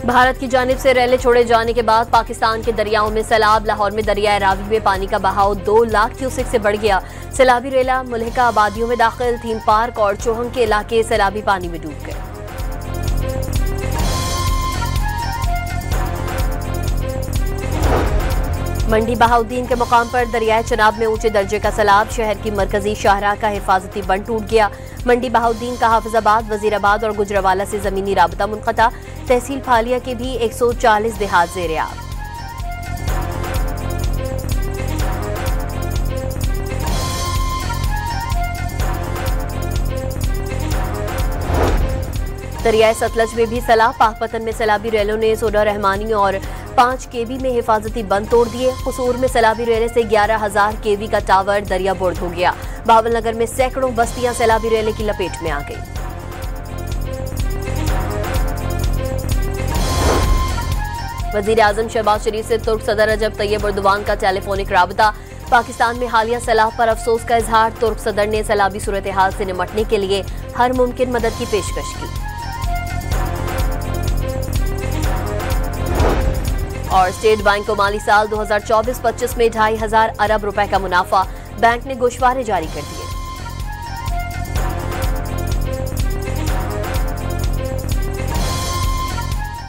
भारत की जानिब से रैले छोड़े जाने के बाद पाकिस्तान के दरियाओं में सैलाब। लाहौर में दरियाए रावी में पानी का बहाव 2 लाख क्यूसेक से बढ़ गया। सैलाबी रेला मुल्हिका आबादियों में दाखिल। थीम पार्क और चोहंग के इलाके सैलाबी पानी में डूब गए। मंडी बहाउद्दीन के मुकाम पर दरियाए चनाब में ऊंचे दर्जे का सैलाब। शहर की मरकजी शाहराह का हिफाजती बंद टूट गया। मंडी बहाउद्दीन का हाफिजाबाद, वजीराबाद और गुजरावाला से जमीनी राबता मुनक़ता। तहसील फालिया के भी 140 देहात ज़ेर-ए-आब। दरियाए सतलज में भी सैलाब। पाकपतन में सैलाबी रेलों ने सोडा रहमानी और 5 केवी में हिफाजती बंद तोड़ दिए। कसूर में सैलाबी रेले से 11,000 केवी का टावर दरिया बुर्द हो गया। बावलनगर में सैकड़ों बस्तियां सैलाबी रेले की लपेट में आ गई। वजीर आजम शहबाज शरीफ से तुर्क सदर रजब तैयब एर्दोगान का टेलीफोनिक राबता। पाकिस्तान में हालिया सैलाब पर अफसोस का इजहार। तुर्क सदर ने सैलाबी सूरत हाल से निपटने के लिए हर मुमकिन मदद की पेशकश की। और स्टेट बैंक को माली साल 2024-25 में 2,500 अरब रुपए का मुनाफा। बैंक ने गोशवारे जारी कर दिए।